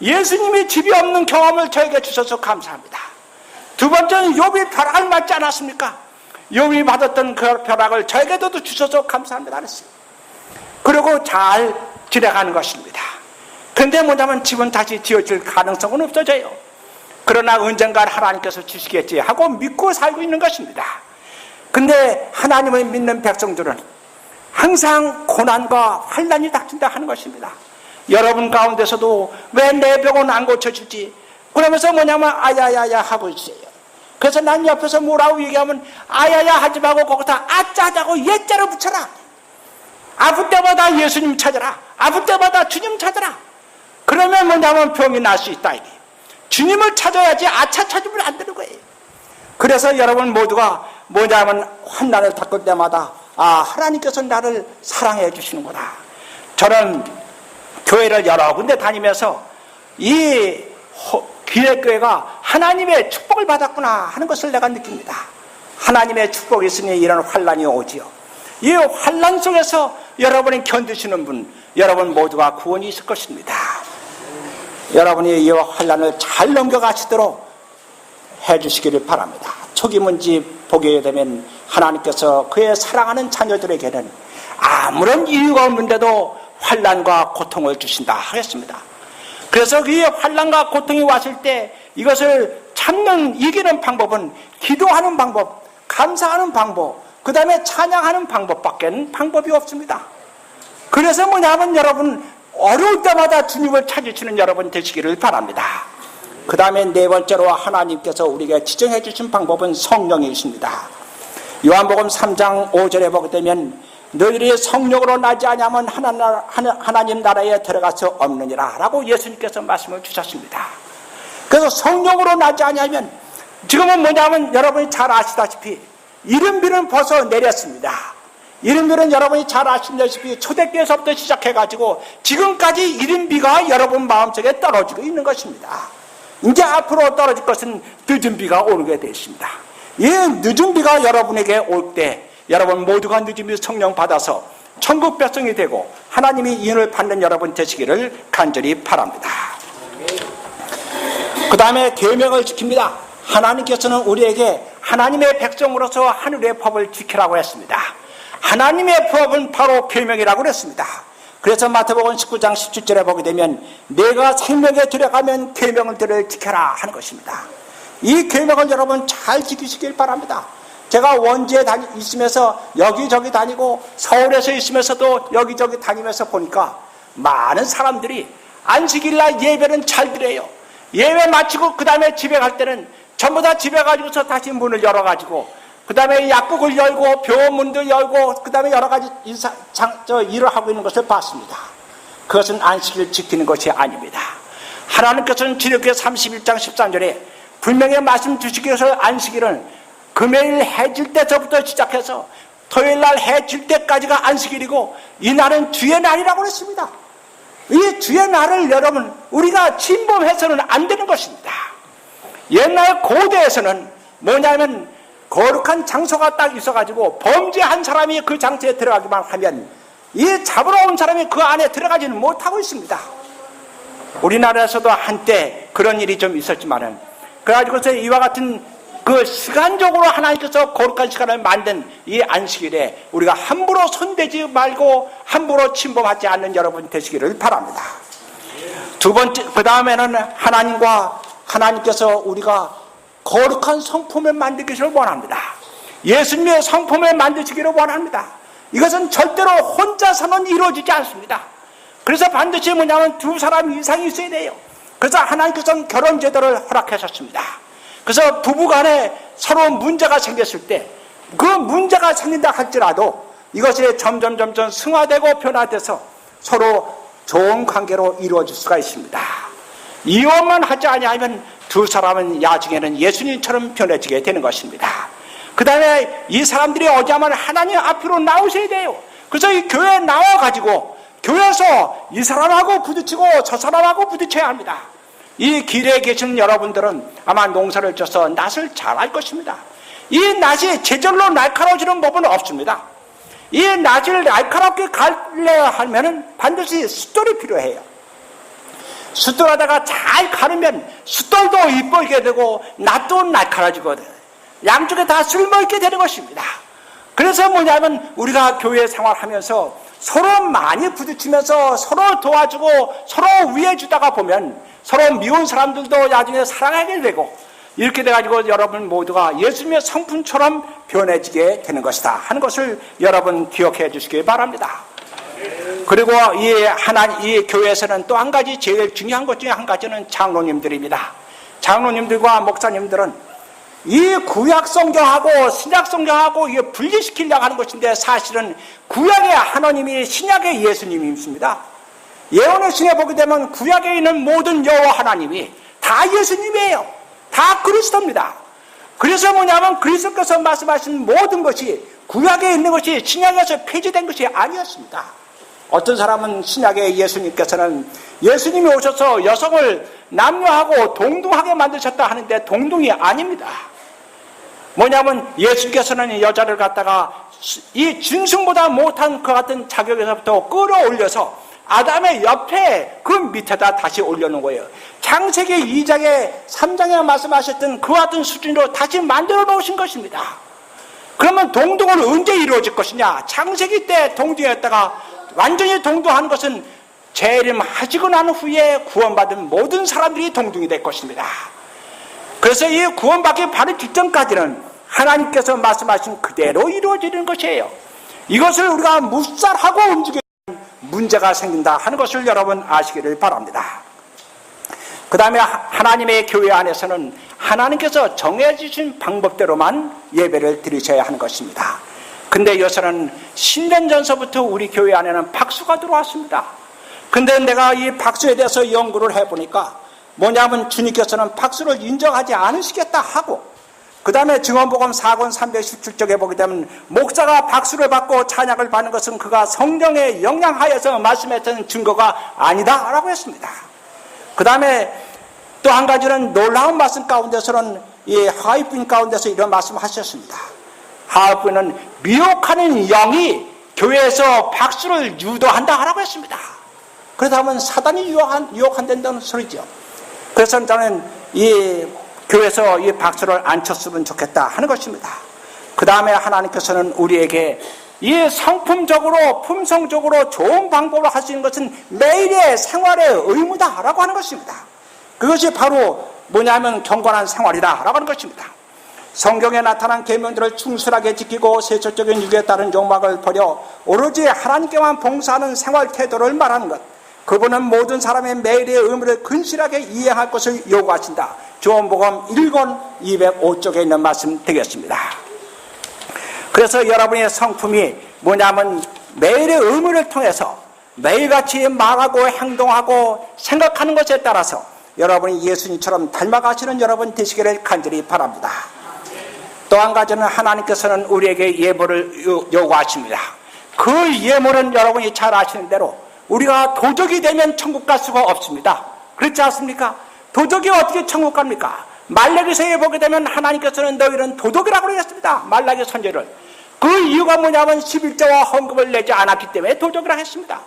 예수님이 집이 없는 경험을 저에게 주셔서 감사합니다. 두 번째는 욥이 벼락을 맞지 않았습니까? 욥이 받았던 그 벼락을 저에게도 주셔서 감사합니다 그랬어요. 그리고 잘 지나가는 것입니다. 그런데 뭐냐면 집은 다시 지어질 가능성은 없어져요. 그러나 언젠가 하나님께서 주시겠지 하고 믿고 살고 있는 것입니다. 근데 하나님을 믿는 백성들은 항상 고난과 환난이 닥친다 하는 것입니다. 여러분 가운데서도 왜 내 병은 안 고쳐주지? 그러면서 뭐냐면 아야야야 하고 있어요. 그래서 난 옆에서 뭐라고 얘기하면 아야야 하지 말고 거기다 아짜자고 예자를 붙여라. 아플 때마다 예수님 찾아라. 아플 때마다 주님 찾아라. 그러면 뭐냐면 병이 날 수 있다. 이게. 주님을 찾아야지 아차 찾으면 안 되는 거예요. 그래서 여러분 모두가 뭐냐면 환난을 겪을 때마다 하나님께서 나를 사랑해 주시는구나. 저는 교회를 여러 군데 다니면서 이 기획교회가 하나님의 축복을 받았구나 하는 것을 내가 느낍니다. 하나님의 축복이 있으니 이런 환난이 오지요. 이 환난 속에서 여러분이 견디시는 분, 여러분 모두가 구원이 있을 것입니다. 여러분이 이 환난을 잘 넘겨가시도록 해주시기를 바랍니다. 초기문집 보게 되면 하나님께서 그의 사랑하는 자녀들에게는 아무런 이유가 없는데도 환난과 고통을 주신다 하겠습니다. 그래서 그 환난과 고통이 왔을 때 이것을 이기는 방법은 기도하는 방법, 감사하는 방법, 그 다음에 찬양하는 방법밖에 방법이 없습니다. 그래서 뭐냐면 여러분 어려울 때마다 주님을 찾으시는 여러분 되시기를 바랍니다. 그 다음에 네 번째로 하나님께서 우리에게 지정해 주신 방법은 성령이십니다. 요한복음 3장 5절에 보게 되면 너희들이 성령으로 나지 아니하면 하나님 나라에 들어갈 수 없느니라 라고 예수님께서 말씀을 주셨습니다. 그래서 성령으로 나지 아니하면 지금은 뭐냐면 여러분이 잘 아시다시피 이른비는 벌써 내렸습니다. 이른비는 여러분이 잘 아시다시피 초대교회에서부터 시작해가지고 지금까지 이른비가 여러분 마음속에 떨어지고 있는 것입니다. 이제 앞으로 떨어질 것은 늦은 비가 오게 되어 있습니다. 이 늦은 비가 여러분에게 올 때 여러분 모두가 늦은 비 성령 받아서 천국 백성이 되고 하나님이 인을 받는 여러분 되시기를 간절히 바랍니다. 그 다음에 계명을 지킵니다. 하나님께서는 우리에게 하나님의 백성으로서 하늘의 법을 지키라고 했습니다. 하나님의 법은 바로 계명이라고 그랬습니다. 그래서 마태복음 19장 17절에 보게 되면 내가 생명에 들어가면 계명들을 지켜라 하는 것입니다. 이 계명을 여러분 잘 지키시길 바랍니다. 제가 원주에 있으면서 여기저기 다니고 서울에서 있으면서도 여기저기 다니면서 보니까 많은 사람들이 안식일날 예배는 잘 드려요. 예배 마치고 그 다음에 집에 갈 때는 전부 다 집에 가지고서 다시 문을 열어가지고 그 다음에 약국을 열고 병원문도 열고 그 다음에 여러 가지 일을 하고 있는 것을 봤습니다. 그것은 안식일을 지키는 것이 아닙니다. 하나님께서는 출애굽기 31장 13절에 분명히 말씀 주시기 위해서 안식일은 금요일 해 질 때서부터 시작해서 토요일 날 해 질 때까지가 안식일이고 이 날은 주의 날이라고 그랬습니다. 이 주의 날을 여러분 우리가 침범해서는 안 되는 것입니다. 옛날 고대에서는 뭐냐면 거룩한 장소가 딱 있어가지고 범죄한 사람이 그 장소에 들어가기만 하면 이 잡으러 온 사람이 그 안에 들어가지는 못하고 있습니다. 우리나라에서도 한때 그런 일이 좀 있었지만은 그래가지고서 이와 같은 그 시간적으로 하나님께서 거룩한 시간을 만든 이 안식일에 우리가 함부로 손대지 말고 함부로 침범하지 않는 여러분 되시기를 바랍니다. 두 번째, 그 다음에는 하나님께서 우리가 거룩한 성품을 만들기를 원합니다. 예수님의 성품을 만드시기를 원합니다. 이것은 절대로 혼자서는 이루어지지 않습니다. 그래서 반드시 뭐냐면 두 사람 이상이 있어야 돼요. 그래서 하나님께서는 결혼 제도를 허락하셨습니다. 그래서 부부간에 서로 문제가 생겼을 때 그 문제가 생긴다 할지라도 이것이 점점 승화되고 변화돼서 서로 좋은 관계로 이루어질 수가 있습니다. 이혼만 하지 아니하면 두 사람은 나중에는 예수님처럼 변해지게 되는 것입니다. 그 다음에 이 사람들이 어디하면 하나님 앞으로 나오셔야 돼요. 그래서 이 교회에 나와가지고 교회에서 이 사람하고 부딪히고 저 사람하고 부딪혀야 합니다. 이 길에 계시는 여러분들은 아마 농사를 져서 낫을 잘 알 것입니다. 이 낫이 제절로 날카로워지는 법은 없습니다. 이 낫을 날카롭게 갈려 하면은 반드시 숫돌이 필요해요. 숫돌하다가 잘 가르면 숫돌도 이쁘게 되고 낫도 날카로워지거든. 양쪽에 다 쓸모있게 되는 것입니다. 그래서 뭐냐면 우리가 교회 생활하면서 서로 많이 부딪히면서 서로 도와주고 서로 위해주다가 보면 서로 미운 사람들도 나중에 사랑하게 되고 이렇게 돼가지고 여러분 모두가 예수님의 성품처럼 변해지게 되는 것이다 하는 것을 여러분 기억해 주시기 바랍니다. 그리고 이 교회에서는 또 한 가지 제일 중요한 것 중에 한 가지는 장로님들입니다. 장로님들과 목사님들은 이 구약 성경하고 신약 성경하고 이게 분리시키려고 하는 것인데 사실은 구약의 하나님이 신약의 예수님이십니다. 예언의 신에 보게 되면 구약에 있는 모든 여호와 하나님이 다 예수님이에요. 다 그리스도입니다. 그래서 뭐냐면 그리스도께서 말씀하신 모든 것이 구약에 있는 것이 신약에서 폐지된 것이 아니었습니다. 어떤 사람은 신약의 예수님께서는 예수님이 오셔서 여성을 남녀하고 동등하게 만드셨다 하는데 동등이 아닙니다. 뭐냐면 예수님께서는 여자를 갖다가 이 짐승보다 못한 그 같은 자격에서부터 끌어올려서 아담의 옆에 그 밑에다 다시 올려놓은 거예요. 창세기 2장에 3장에 말씀하셨던 그 같은 수준으로 다시 만들어 놓으신 것입니다. 그러면 동등은 언제 이루어질 것이냐? 창세기 때 동등했다가 완전히 동등하는 것은 재림하시고 난 후에 구원받은 모든 사람들이 동등이 될 것입니다. 그래서 이 구원받기 바로 직전까지는 하나님께서 말씀하신 그대로 이루어지는 것이에요. 이것을 우리가 묵살하고 움직이면 문제가 생긴다 하는 것을 여러분 아시기를 바랍니다. 그 다음에 하나님의 교회 안에서는 하나님께서 정해주신 방법대로만 예배를 드리셔야 하는 것입니다. 근데 요새는 10년 전서부터 우리 교회 안에는 박수가 들어왔습니다. 근데 내가 이 박수에 대해서 연구를 해보니까 뭐냐면 주님께서는 박수를 인정하지 않으시겠다 하고 그 다음에 증언복음 4권 317쪽에 보게 되면 목사가 박수를 받고 찬양을 받는 것은 그가 성령에 영향하여서 말씀했던 증거가 아니다 라고 했습니다. 그 다음에 또 한 가지는 놀라운 말씀 가운데서는 이 하위부인 가운데서 이런 말씀을 하셨습니다. 하위부인은 미혹하는 영이 교회에서 박수를 유도한다 라고 했습니다. 그러다 보면 사단이 유혹한다는 소리죠. 그래서 저는 이 교회에서 이 박수를 안 쳤으면 좋겠다 하는 것입니다. 그 다음에 하나님께서는 우리에게 이 성품적으로 품성적으로 좋은 방법으로 할 수 있는 것은 매일의 생활의 의무다라고 하는 것입니다. 그것이 바로 뭐냐면 경건한 생활이다라고 하는 것입니다. 성경에 나타난 계명들을 충실하게 지키고 세속적인 육에 따른 욕망을 버려 오로지 하나님께만 봉사하는 생활 태도를 말하는 것. 그분은 모든 사람의 매일의 의무를 근실하게 이행할 것을 요구하신다. 요한복음 1권 205쪽에 있는 말씀 되겠습니다. 그래서 여러분의 성품이 뭐냐면 매일의 의무를 통해서 매일같이 말하고 행동하고 생각하는 것에 따라서 여러분이 예수님처럼 닮아가시는 여러분 되시기를 간절히 바랍니다. 또 한 가지는 하나님께서는 우리에게 예물을 요구하십니다. 그 예물은 여러분이 잘 아시는 대로 우리가 도적이 되면 천국 갈 수가 없습니다. 그렇지 않습니까? 도적이 어떻게 천국 갑니까? 말라기서에 보게 되면 하나님께서는 너희는 도적이라고 그러셨습니다. 말라기 선지를. 그 이유가 뭐냐면 11조와 헌금을 내지 않았기 때문에 도적이라고 했습니다.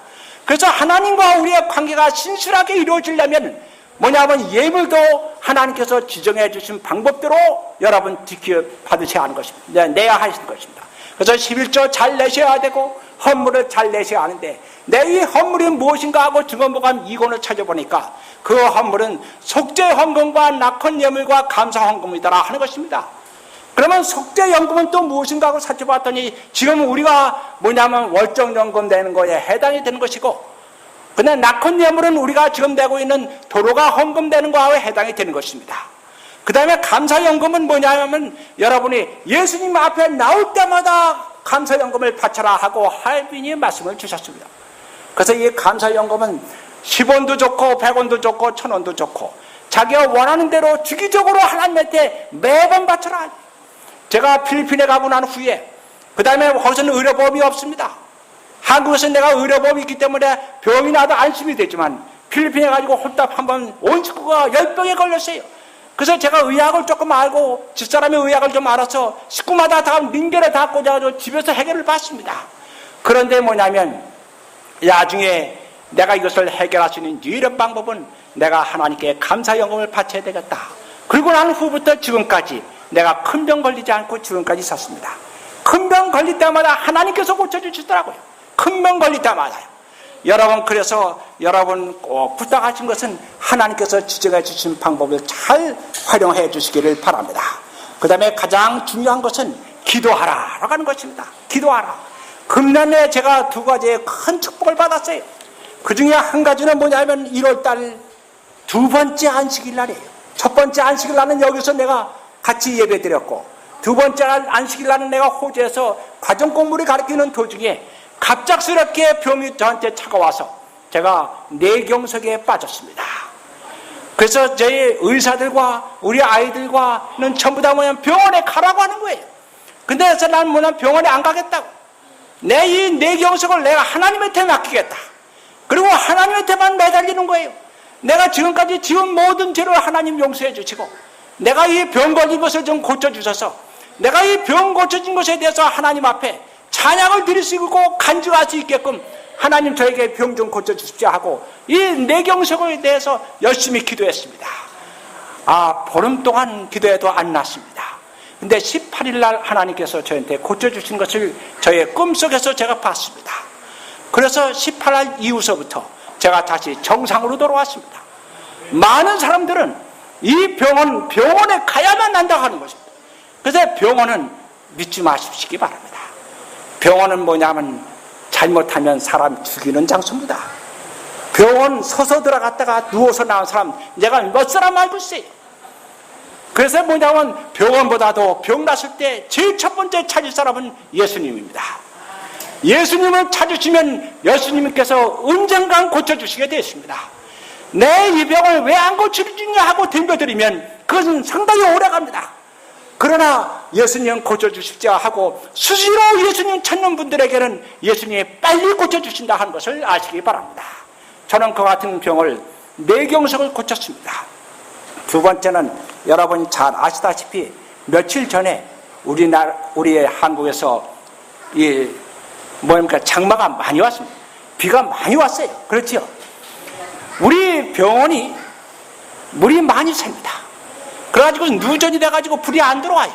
그래서 하나님과 우리의 관계가 신실하게 이루어지려면 뭐냐면 예물도 하나님께서 지정해 주신 방법대로 여러분 지켜 받으셔야 하는 것입니다. 내야 하시는 것입니다. 그래서 11조 잘 내셔야 되고 헌물을 잘 내셔야 하는데 내 이 헌물이 무엇인가 하고 증언보감 2권을 찾아보니까 그 헌물은 속죄 헌금과 낙헌 예물과 감사 헌금이다 하는 것입니다. 그러면 속죄 연금은 또 무엇인가 하고 살펴봤더니 지금 우리가 뭐냐면 월정 연금 내는 거에 해당이 되는 것이고, 근데 낙헌 예물은 우리가 지금 내고 있는 도로가 헌금되는 거에 해당이 되는 것입니다. 그 다음에 감사연금은 뭐냐면 여러분이 예수님 앞에 나올 때마다 감사연금을 바쳐라 하고 할빈이 말씀을 주셨습니다. 그래서 이 감사연금은 10원도 좋고 100원도 좋고 1000원도 좋고 자기가 원하는 대로 주기적으로 하나님한테 매번 바쳐라. 제가 필리핀에 가고 난 후에 그 다음에 거기서는 의료보험이 없습니다. 한국에서 내가 의료보험이 있기 때문에 병이 나도 안심이 되지만 필리핀에 가지고 홀딱 한번 온 식구가 열병에 걸렸어요. 그래서 제가 의학을 조금 알고 집사람의 의학을 좀 알아서 식구마다 다 민결에 다 꽂아가지고 집에서 해결을 받습니다. 그런데 뭐냐면 나중에 내가 이것을 해결할 수 있는 유일한 방법은 내가 하나님께 감사연금을 바쳐야 되겠다. 그리고 난 후부터 지금까지 내가 큰 병 걸리지 않고 지금까지 있었습니다. 큰 병 걸릴 때마다 하나님께서 고쳐주시더라고요. 큰 병 걸릴 때마다요. 여러분, 그래서 여러분 꼭 부탁하신 것은 하나님께서 지정해 주신 방법을 잘 활용해 주시기를 바랍니다. 그 다음에 가장 중요한 것은 기도하라라고 하는 것입니다. 기도하라. 금년에 제가 두 가지의 큰 축복을 받았어요. 그 중에 한 가지는 뭐냐면 1월달 두 번째 안식일 날이에요. 첫 번째 안식일 날은 여기서 내가 같이 예배 드렸고, 두 번째 안식일 날은 내가 호주에서 과정 공부를 가르치는 도중에 갑작스럽게 병이 저한테 차가워서 제가 뇌경색에 빠졌습니다. 그래서 저희 의사들과 우리 아이들과는 전부 다 뭐냐면 병원에 가라고 하는 거예요. 근데 그래서 난 뭐냐면 병원에 안 가겠다고. 내 이 뇌경색을 내가 하나님한테 맡기겠다. 그리고 하나님한테만 매달리는 거예요. 내가 지금까지 지은 모든 죄를 하나님 용서해 주시고, 내가 이 병 걸린 것을 좀 고쳐주셔서 내가 이 병 고쳐진 것에 대해서 하나님 앞에 찬양을 드릴 수 있고 간증할 수 있게끔 하나님 저에게 병 좀 고쳐주십시오 하고 이 뇌경색에 대해서 열심히 기도했습니다. 보름 동안 기도해도 안 났습니다. 근데 18일 날 하나님께서 저한테 고쳐주신 것을 저의 꿈속에서 제가 봤습니다. 그래서 18일 이후서부터 제가 다시 정상으로 돌아왔습니다. 많은 사람들은 이 병원에 가야만 난다고 하는 것입니다. 그래서 병원은 믿지 마십시기 바랍니다. 병원은 뭐냐면 잘못하면 사람 죽이는 장소입니다. 병원 서서 들어갔다가 누워서 나온 사람 내가 몇 사람 알고 있어요. 그래서 뭐냐면 병원보다도 병 났을 때 제일 첫 번째 찾을 사람은 예수님입니다. 예수님을 찾으시면 예수님께서 언젠간 고쳐주시게 되었습니다. 내 이 병을 왜 안 고쳐주냐 하고 덤벼드리면 그것은 상당히 오래갑니다. 그러나 예수님 고쳐주십시오 하고 수시로 예수님 찾는 분들에게는 예수님이 빨리 고쳐주신다 하는 것을 아시기 바랍니다. 저는 그 같은 병을 뇌경색을 고쳤습니다. 두 번째는 여러분이 잘 아시다시피 며칠 전에 우리 한국에서 장마가 많이 왔습니다. 비가 많이 왔어요. 그렇죠? 우리 병원이 물이 많이 샙니다. 그래가지고 누전이 돼가지고 불이 안 들어와요.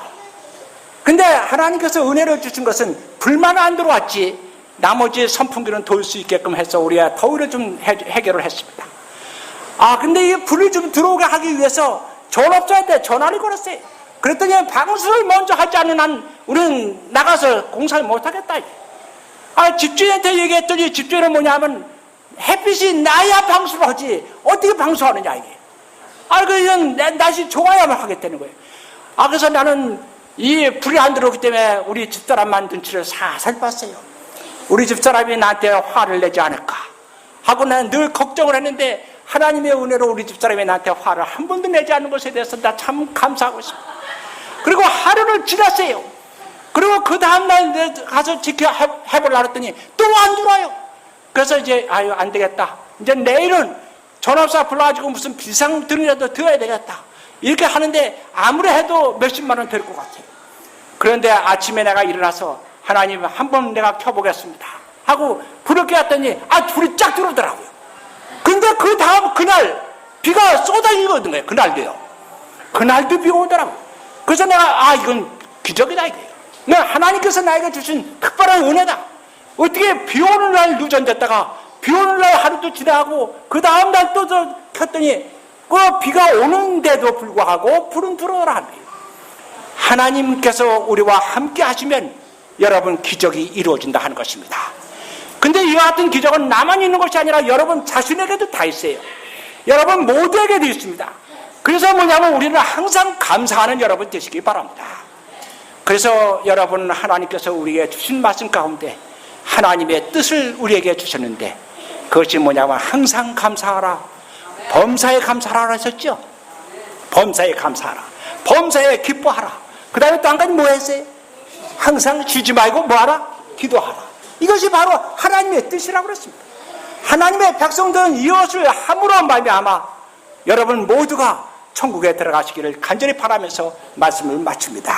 근데 하나님께서 은혜를 주신 것은 불만 안 들어왔지 나머지 선풍기는 돌 수 있게끔 해서 우리가 더위를 좀 해결을 했습니다. 근데 이 불을 좀 들어오게 하기 위해서 전업자한테 전화를 걸었어요. 그랬더니 방수를 먼저 하지 않는 한 우리는 나가서 공사를 못하겠다. 집주인한테 얘기했더니 집주인은 뭐냐면 햇빛이 나야 방수를 하지 어떻게 방수하느냐 이게. 그냥 날씨 좋아야만 하겠다는 거예요. 그래서 나는 이 불이 안 들어오기 때문에 우리 집사람만 눈치를 살살 봤어요. 우리 집사람이 나한테 화를 내지 않을까 하고 나는 늘 걱정을 했는데 하나님의 은혜로 우리 집사람이 나한테 화를 한 번도 내지 않은 것에 대해서 나 참 감사하고 있습니다. 그리고 하루를 지났어요. 그리고 그 다음날 가서 해보려고 했더니 또 안 들어와요. 그래서 이제 아유 안 되겠다. 이제 내일은 전업사 불러가지고 무슨 비상등이라도 들어야 되겠다. 이렇게 하는데 아무리 해도 몇십만 원 될 것 같아요. 그런데 아침에 내가 일어나서 하나님 한번 내가 켜보겠습니다 하고 불을 켜봤더니 불이 쫙 들어오더라고요. 근데 그 다음 그날 비가 쏟아지거든요. 그날도요. 그날도 비가 오더라고요. 그래서 내가 이건 기적이다 이거예요. 하나님께서 나에게 주신 특별한 은혜다. 어떻게 비 오는 날 누전됐다가 비 오는 날 하루도 지나고 그 다음 날 또 켰더니 그 비가 오는데도 불구하고 불은 들어오라 하는 거예요. 하나님께서 우리와 함께 하시면 여러분 기적이 이루어진다 하는 것입니다. 근데 이와 같은 기적은 나만 있는 것이 아니라 여러분 자신에게도 다 있어요. 여러분 모두에게도 있습니다. 그래서 뭐냐면 우리는 항상 감사하는 여러분 되시기 바랍니다. 그래서 여러분 하나님께서 우리에게 주신 말씀 가운데 하나님의 뜻을 우리에게 주셨는데 그것이 뭐냐면 항상 감사하라, 범사에 감사하라 하셨죠. 범사에 감사하라, 범사에 기뻐하라. 그 다음에 또 한 가지 뭐 했어요? 항상 쉬지 말고 뭐하라? 기도하라. 이것이 바로 하나님의 뜻이라고 그랬습니다. 하나님의 백성들은 이것을 함으로 말미암아 여러분 모두가 천국에 들어가시기를 간절히 바라면서 말씀을 마칩니다.